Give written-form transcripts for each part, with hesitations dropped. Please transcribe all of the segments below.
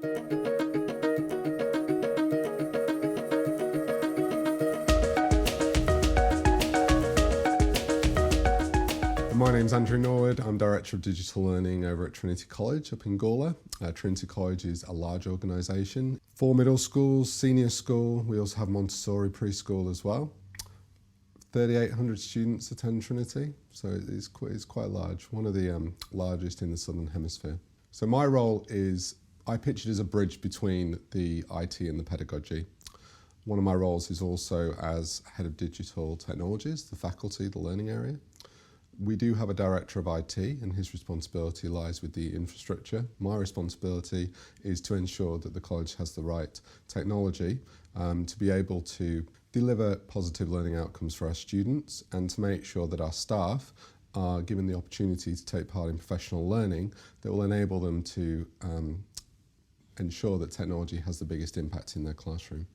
My name's Andrew Norwood. I'm Director of Digital Learning over at Trinity College up in Gawler. Trinity College is a large organisation. 4 middle schools, senior school, we also have Montessori preschool as well. 3,800 students attend Trinity, so it's quite large, one of the largest in the Southern Hemisphere. So my role is, I pitch it as a bridge between the IT and the pedagogy. One of my roles is also as Head of Digital Technologies, the faculty, the learning area. We do have a Director of IT and his responsibility lies with the infrastructure. My responsibility is to ensure that the college has the right technology to be able to deliver positive learning outcomes for our students and to make sure that our staff are given the opportunity to take part in professional learning that will enable them to ensure that technology has the biggest impact in their classroom.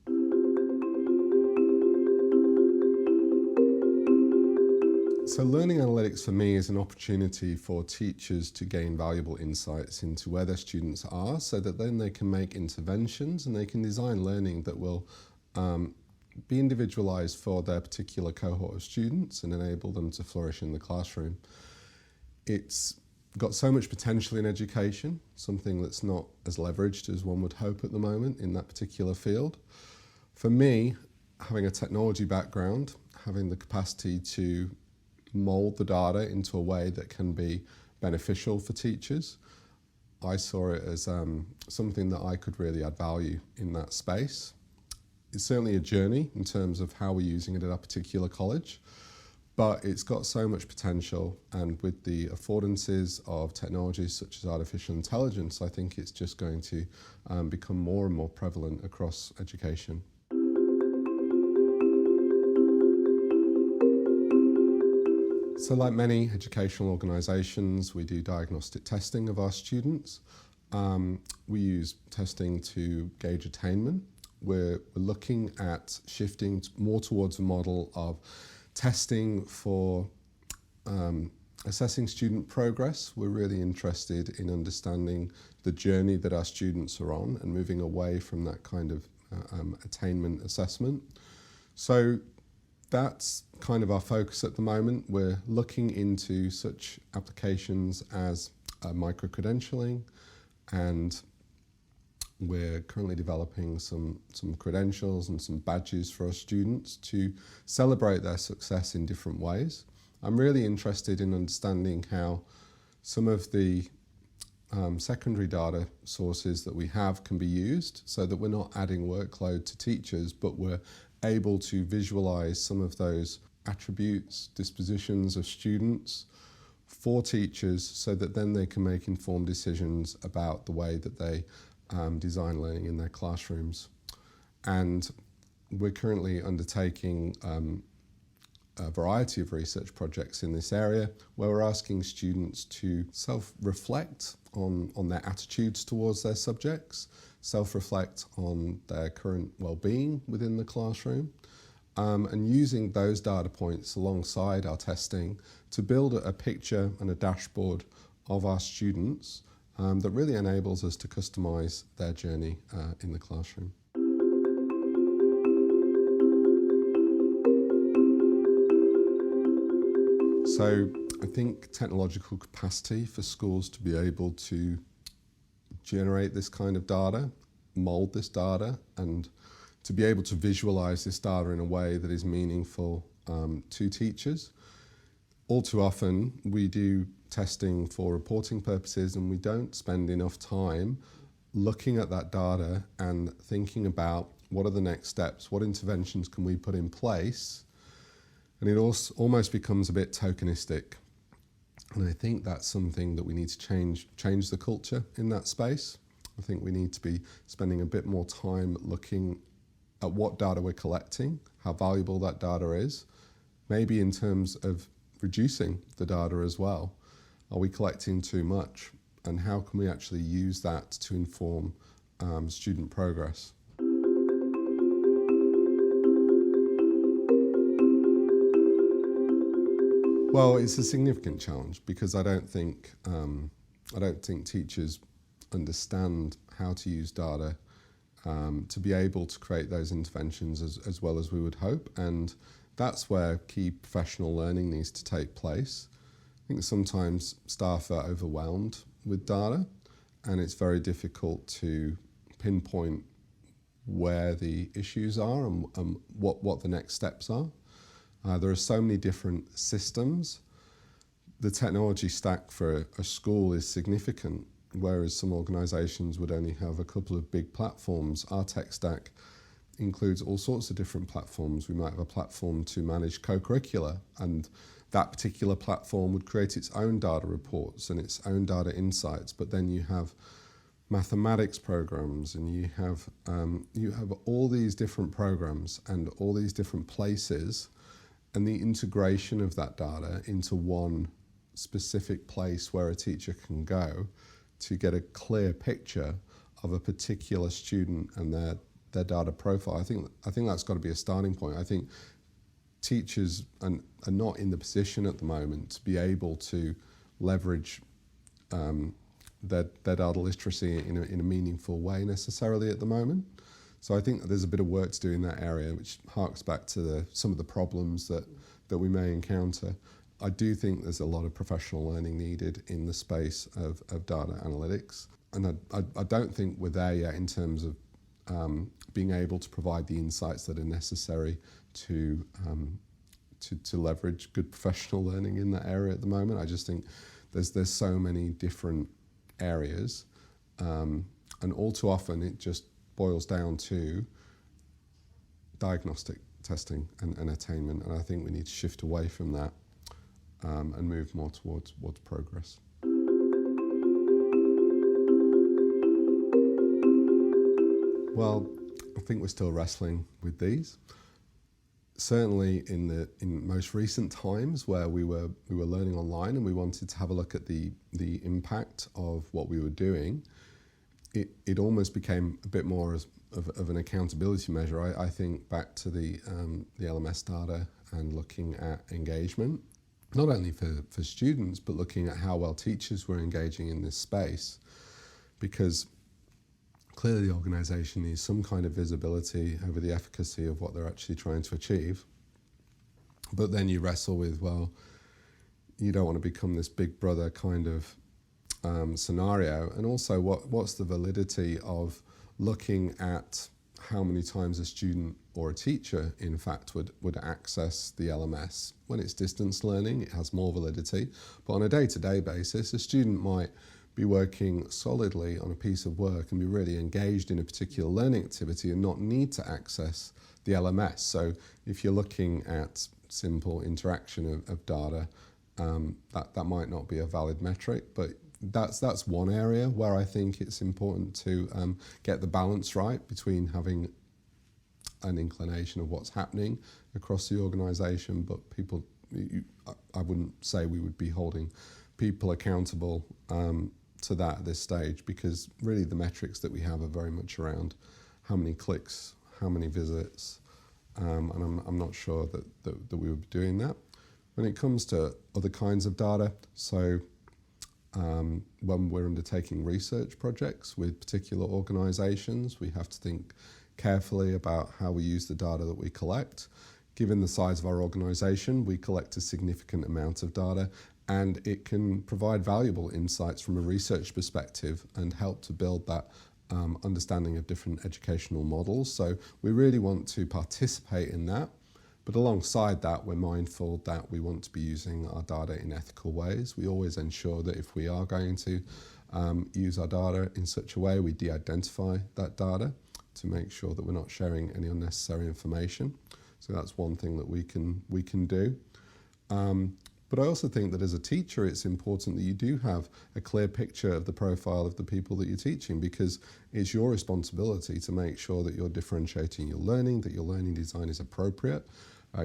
So learning analytics for me is an opportunity for teachers to gain valuable insights into where their students are so that then they can make interventions and they can design learning that will be individualised for their particular cohort of students and enable them to flourish in the classroom. It's got so much potential in education, something that's not as leveraged as one would hope at the moment in that particular field. For me, having a technology background, having the capacity to mould the data into a way that can be beneficial for teachers, I saw it as something that I could really add value in that space. It's certainly a journey in terms of how we're using it at our particular college, but it's got so much potential, and with the affordances of technologies such as artificial intelligence, I think it's just going to become more and more prevalent across education. So like many educational organisations, we do diagnostic testing of our students. We use testing to gauge attainment. We're looking at shifting more towards a model of testing for assessing student progress. We're really interested in understanding the journey that our students are on and moving away from that kind of attainment assessment. So that's kind of our focus at the moment. We're looking into such applications as micro-credentialing, and we're currently developing some credentials and some badges for our students to celebrate their success in different ways. I'm really interested in understanding how some of the secondary data sources that we have can be used so that we're not adding workload to teachers, but we're able to visualize some of those attributes, dispositions of students for teachers so that then they can make informed decisions about the way that they design learning in their classrooms. And we're currently undertaking a variety of research projects in this area where we're asking students to self-reflect on their attitudes towards their subjects, self-reflect on their current well-being within the classroom, and using those data points alongside our testing to build a picture and a dashboard of our students that really enables us to customise their journey in the classroom. So I think technological capacity for schools to be able to generate this kind of data, mould this data, and to be able to visualise this data in a way that is meaningful to teachers. All too often we do testing for reporting purposes and we don't spend enough time looking at that data and thinking about what are the next steps, what interventions can we put in place, and it also almost becomes a bit tokenistic. And I think that's something that we need to change the culture in that space. I think we need to be spending a bit more time looking at what data we're collecting, how valuable that data is, maybe in terms of reducing the data as well. Are we collecting too much? And how can we actually use that to inform student progress? Well, it's a significant challenge because I don't think teachers understand how to use data to be able to create those interventions as well as we would hope. And that's where key professional learning needs to take place. I think sometimes staff are overwhelmed with data, and it's very difficult to pinpoint where the issues are and what the next steps are. There are so many different systems. The technology stack for a school is significant, whereas some organisations would only have a couple of big platforms. Our tech stack includes all sorts of different platforms. We might have a platform to manage co-curricular, and that particular platform would create its own data reports and its own data insights, but then you have mathematics programs, and you have all these different programs and all these different places, and the integration of that data into one specific place where a teacher can go to get a clear picture of a particular student and their data profile. I think that's got to be a starting point. I think teachers are not in the position at the moment to be able to leverage their data literacy in a meaningful way necessarily at the moment. So I think that there's a bit of work to do in that area, which harks back to some of the problems that we may encounter. I do think there's a lot of professional learning needed in the space of data analytics, and I don't think we're there yet in terms of being able to provide the insights that are necessary to leverage good professional learning in that area at the moment. I just think there's so many different areas, and all too often it just boils down to diagnostic testing and attainment, and I think we need to shift away from that and move more towards progress. Well, I think we're still wrestling with these. Certainly in most recent times where we were learning online and we wanted to have a look at the impact of what we were doing, it almost became a bit more of an accountability measure. I think back to the LMS data and looking at engagement, not only for students, but looking at how well teachers were engaging in this space, because clearly the organisation needs some kind of visibility over the efficacy of what they're actually trying to achieve. But then you wrestle with, well, you don't want to become this big brother kind of scenario. And also, what's the validity of looking at how many times a student or a teacher, in fact, would access the LMS? When it's distance learning, it has more validity. But on a day-to-day basis, a student might be working solidly on a piece of work and be really engaged in a particular learning activity and not need to access the LMS. So if you're looking at simple interaction of data, that might not be a valid metric, but that's one area where I think it's important to get the balance right between having an inclination of what's happening across the organisation, but people, I wouldn't say we would be holding people accountable to that at this stage, because really the metrics that we have are very much around how many clicks, how many visits, and I'm not sure that we would be doing that. When it comes to other kinds of data, so when we're undertaking research projects with particular organisations, we have to think carefully about how we use the data that we collect. Given the size of our organisation, we collect a significant amount of data, and it can provide valuable insights from a research perspective and help to build that understanding of different educational models. So we really want to participate in that, but alongside that, we're mindful that we want to be using our data in ethical ways. We always ensure that if we are going to use our data in such a way, we de-identify that data to make sure that we're not sharing any unnecessary information. So that's one thing that we can do. But I also think that as a teacher, it's important that you do have a clear picture of the profile of the people that you're teaching, because it's your responsibility to make sure that you're differentiating your learning, that your learning design is appropriate.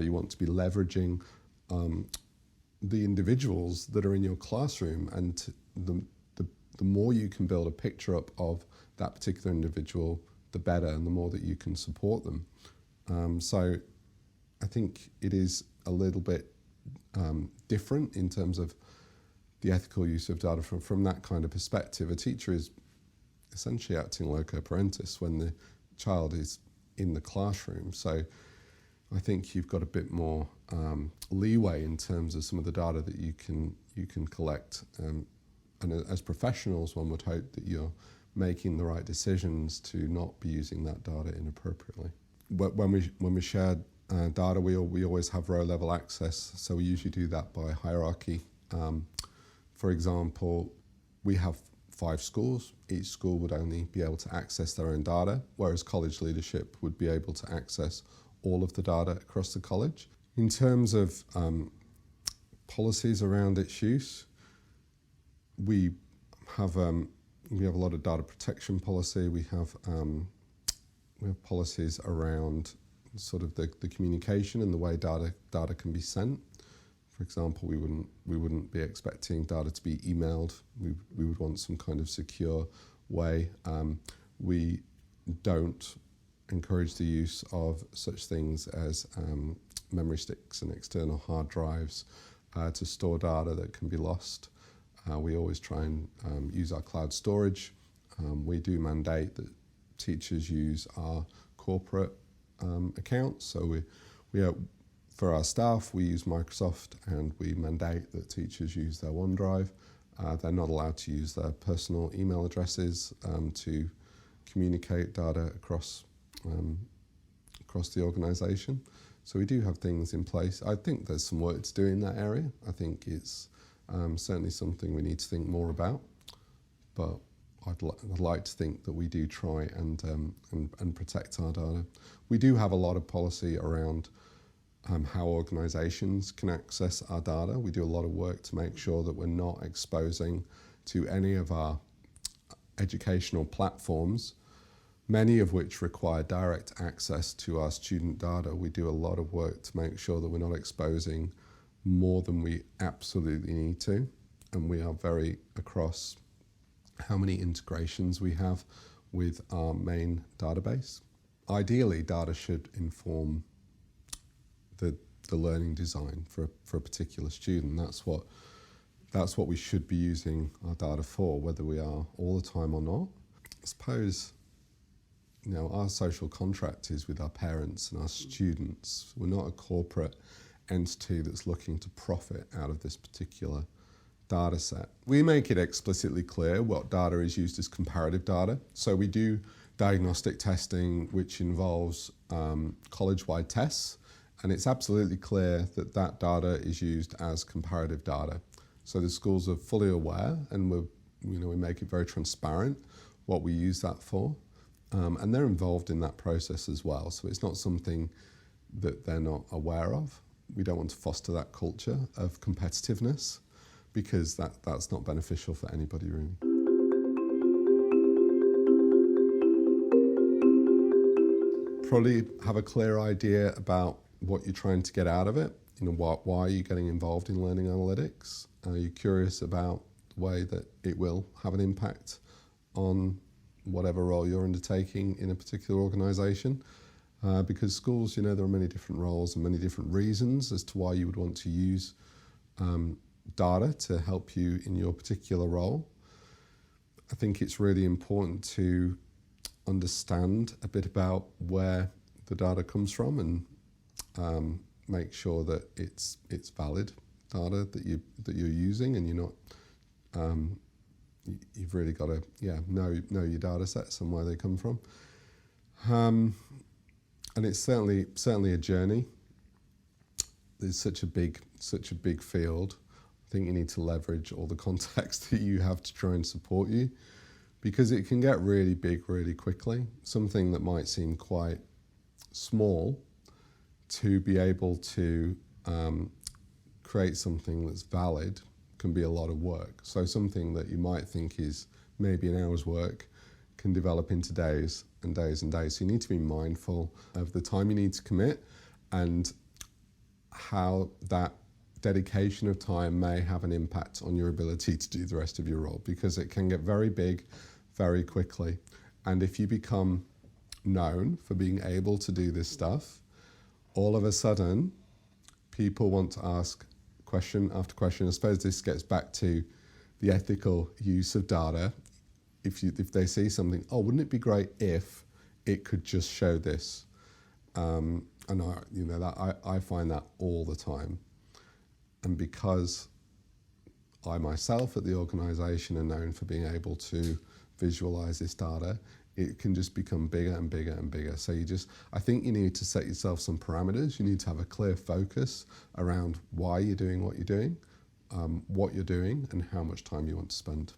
You want to be leveraging the individuals that are in your classroom, and the more you can build a picture up of that particular individual, the better, and the more that you can support them. So I think it is a little bit different in terms of the ethical use of data from that kind of perspective. A teacher is essentially acting loco parentis when the child is in the classroom. So I think you've got a bit more leeway in terms of some of the data that you can collect. And as professionals, one would hope that you're making the right decisions to not be using that data inappropriately. When we share data, we always have row-level access, so we usually do that by hierarchy. For example, we have 5 schools. Each school would only be able to access their own data, whereas college leadership would be able to access all of the data across the college. In terms of policies around its use, we have a lot of data protection policy. We have policies around sort of the communication and the way data can be sent. For example, we wouldn't be expecting data to be emailed. We would want some kind of secure way. We don't encourage the use of such things as memory sticks and external hard drives to store data that can be lost. We always try and use our cloud storage. We do mandate that teachers use our corporate accounts. So for our staff, we use Microsoft, and we mandate that teachers use their OneDrive. They're not allowed to use their personal email addresses to communicate data across the organisation. So we do have things in place. I think there's some work to do in that area. I think it's certainly something we need to think more about, but I'd like to think that we do try and protect our data. We do have a lot of policy around how organisations can access our data. We do a lot of work to make sure that we're not exposing to any of our educational platforms, many of which require direct access to our student data. We do a lot of work to make sure that we're not exposing more than we absolutely need to, and we are very across how many integrations we have with our main database. Ideally, data should inform the learning design for a particular student. That's what we should be using our data for, whether we are all the time or not. I suppose, our social contract is with our parents and our students. We're not a corporate entity that's looking to profit out of this particular data set. We make it explicitly clear what data is used as comparative data. So we do diagnostic testing, which involves college-wide tests, and it's absolutely clear that that data is used as comparative data. So the schools are fully aware, and we make it very transparent what we use that for, and they're involved in that process as well. So it's not something that they're not aware of. We don't want to foster that culture of competitiveness, because that's not beneficial for anybody, really. Probably have a clear idea about what you're trying to get out of it. Why are you getting involved in learning analytics? Are you curious about the way that it will have an impact on whatever role you're undertaking in a particular organisation? Because schools, there are many different roles and many different reasons as to why you would want to use data to help you in your particular role. I think it's really important to understand a bit about where the data comes from and make sure that it's valid data that you're using, and you're not. You've really got to know your data sets and where they come from. And it's certainly a journey. There's such a big field. I think you need to leverage all the context that you have to try and support you, because it can get really big really quickly. Something that might seem quite small, to be able to create something that's valid can be a lot of work. So something that you might think is maybe an hour's work can develop into days and days and days. So you need to be mindful of the time you need to commit and how that dedication of time may have an impact on your ability to do the rest of your role, because it can get very big very quickly. And if you become known for being able to do this stuff, all of a sudden people want to ask question after question. I suppose this gets back to the ethical use of data. if they see something, oh, wouldn't it be great if it could just show this? And I find that all the time. And because I myself at the organisation are known for being able to visualise this data, it can just become bigger and bigger and bigger. So I think you need to set yourself some parameters. You need to have a clear focus around why you're doing what you're doing, what you're doing, and how much time you want to spend.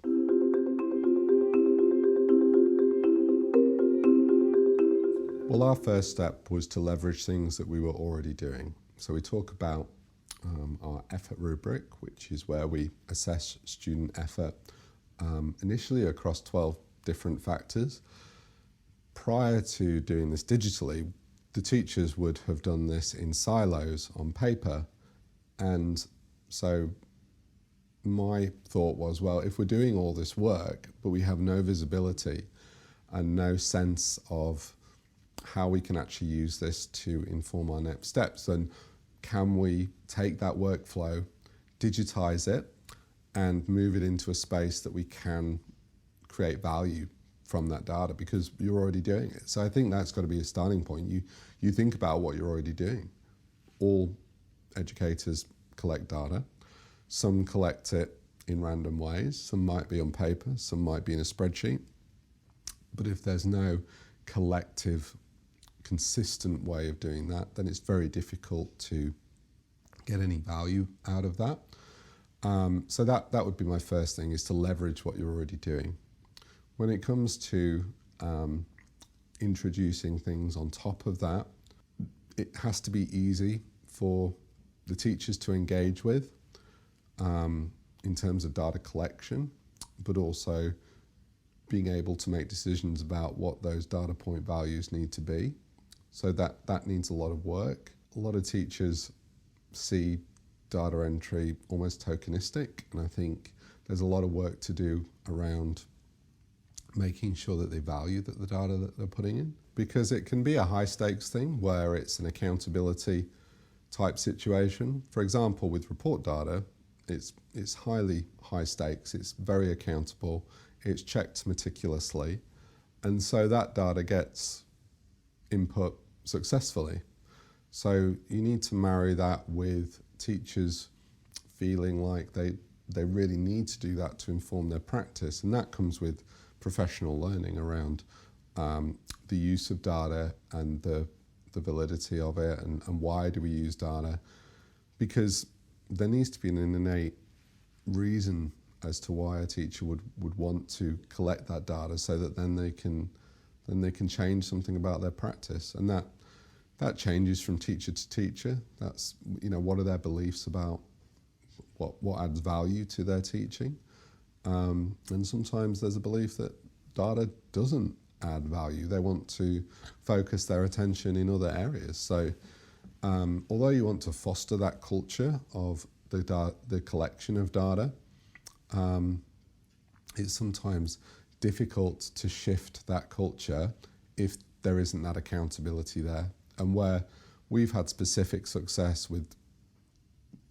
Well, our first step was to leverage things that we were already doing. So we talk about our effort rubric, which is where we assess student effort initially across 12 different factors. Prior to doing this digitally, the teachers would have done this in silos on paper. And so my thought was, well, if we're doing all this work, but we have no visibility and no sense of how we can actually use this to inform our next steps, then can we take that workflow, digitize it, and move it into a space that we can create value from that data, because you're already doing it. So I think that's got to be a starting point. You think about what you're already doing. All educators collect data. Some collect it in random ways. Some might be on paper, some might be in a spreadsheet. But if there's no collective, consistent way of doing that, then it's very difficult to get any value out of that. So that would be my first thing, is to leverage what you're already doing. When it comes to introducing things on top of that, it has to be easy for the teachers to engage with in terms of data collection, but also being able to make decisions about what those data point values need to be. So that needs a lot of work. A lot of teachers see data entry almost tokenistic, and I think there's a lot of work to do around making sure that they value the data that they're putting in, because it can be a high stakes thing where it's an accountability type situation. For example, with report data, it's highly high stakes, it's very accountable, it's checked meticulously, and so that data gets input successfully. So you need to marry that with teachers feeling like they really need to do that to inform their practice, and that comes with professional learning around the use of data and the validity of it, and why do we use data, because there needs to be an innate reason as to why a teacher would want to collect that data, so that then they can change something about their practice. And that changes from teacher to teacher. That's, what are their beliefs about what adds value to their teaching. And sometimes there's a belief that data doesn't add value. They want to focus their attention in other areas. So although you want to foster that culture of the collection of data, it's sometimes difficult to shift that culture if there isn't that accountability there. And where we've had specific success with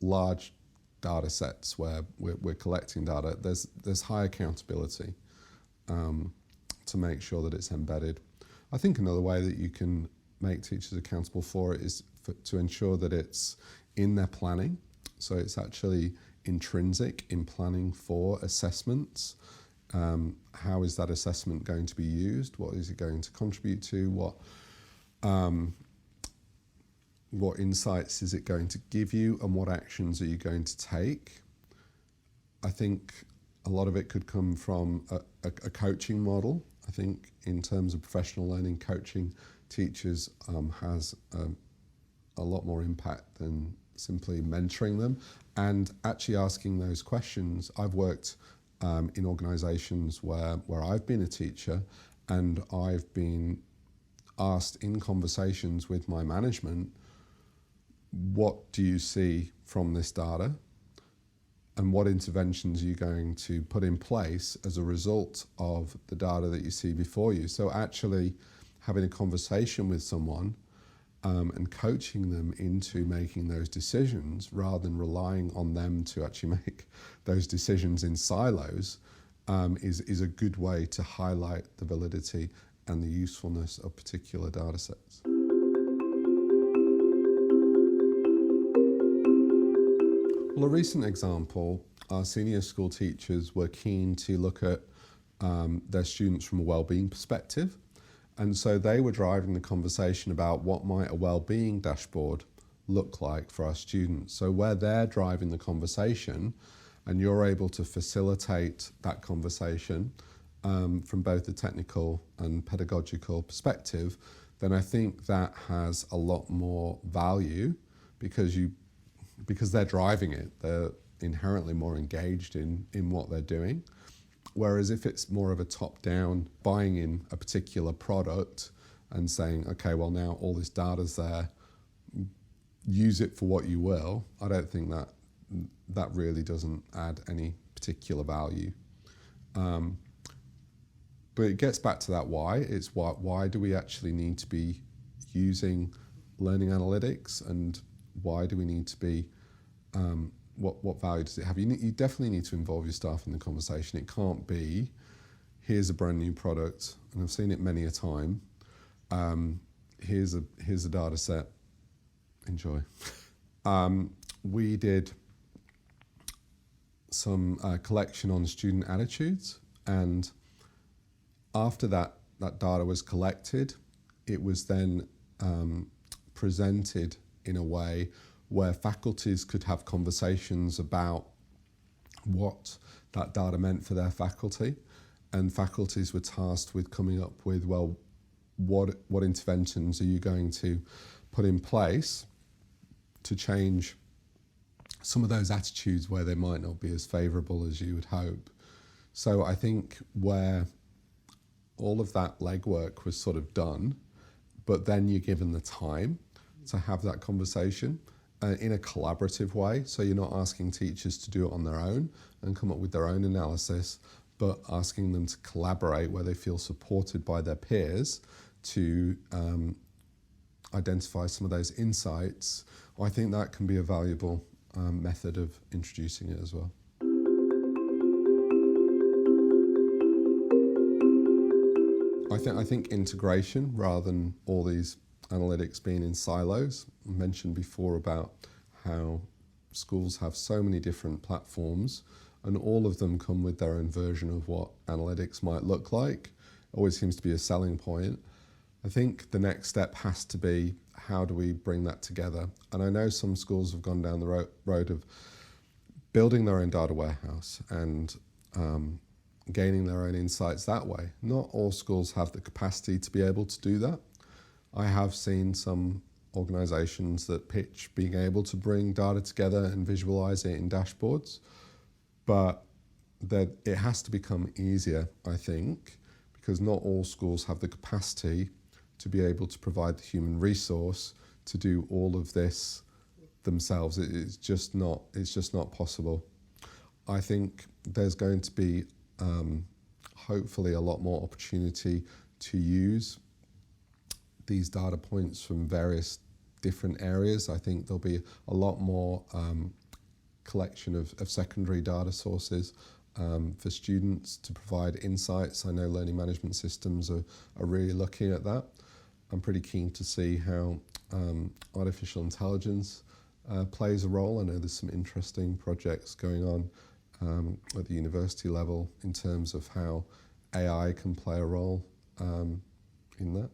large data sets where we're collecting data, there's high accountability to make sure that it's embedded. I think another way that you can make teachers accountable for it is to ensure that it's in their planning. So it's actually intrinsic in planning for assessments. How is that assessment going to be used? What is it going to contribute to? What insights is it going to give you, and what actions are you going to take? I think a lot of it could come from a coaching model. I think in terms of professional learning, coaching teachers has a lot more impact than simply mentoring them and actually asking those questions. I've worked in organisations where I've been a teacher, and I've been asked in conversations with my management, what do you see from this data, and what interventions are you going to put in place as a result of the data that you see before you? So actually having a conversation with someone and coaching them into making those decisions, rather than relying on them to actually make those decisions in silos, is a good way to highlight the validity and the usefulness of particular data sets. Well, a recent example, our senior school teachers were keen to look at their students from a wellbeing perspective. And so they were driving the conversation about what might a wellbeing dashboard look like for our students. So where they're driving the conversation and you're able to facilitate that conversation from both the technical and pedagogical perspective, then I think that has a lot more value because they're driving it. They're inherently more engaged in what they're doing. Whereas if it's more of a top-down, buying in a particular product and saying, okay, well now all this data's there, use it for what you will, I don't think that really doesn't add any particular value. But it gets back to that why. It's why do we actually need to be using learning analytics, and why do we need to be, what value does it have? You definitely need to involve your staff in the conversation. It can't be, here's a brand new product, and I've seen it many a time, here's a data set, enjoy. We did some collection on student attitudes, and after that data was collected, it was then presented in a way where faculties could have conversations about what that data meant for their faculty, and faculties were tasked with coming up with, well, what interventions are you going to put in place to change some of those attitudes where they might not be as favourable as you would hope. So I think where all of that legwork was sort of done, but then you're given the time to have that conversation in a collaborative way. So you're not asking teachers to do it on their own and come up with their own analysis, but asking them to collaborate where they feel supported by their peers to identify some of those insights. I think that can be a valuable method of introducing it as well. I think integration rather than all these analytics being in silos. I mentioned before about how schools have so many different platforms and all of them come with their own version of what analytics might look like. Always seems to be a selling point. I think the next step has to be, how do we bring that together? And I know some schools have gone down the road of building their own data warehouse and gaining their own insights that way. Not all schools have the capacity to be able to do that. I have seen some organisations that pitch being able to bring data together and visualise it in dashboards, but that it has to become easier, I think, because not all schools have the capacity to be able to provide the human resource to do all of this themselves. It's just not possible. I think there's going to be hopefully a lot more opportunity to use these data points from various different areas. I think there'll be a lot more collection of secondary data sources for students to provide insights. I know learning management systems are really looking at that. I'm pretty keen to see how artificial intelligence plays a role. I know there's some interesting projects going on at the university level in terms of how AI can play a role in that.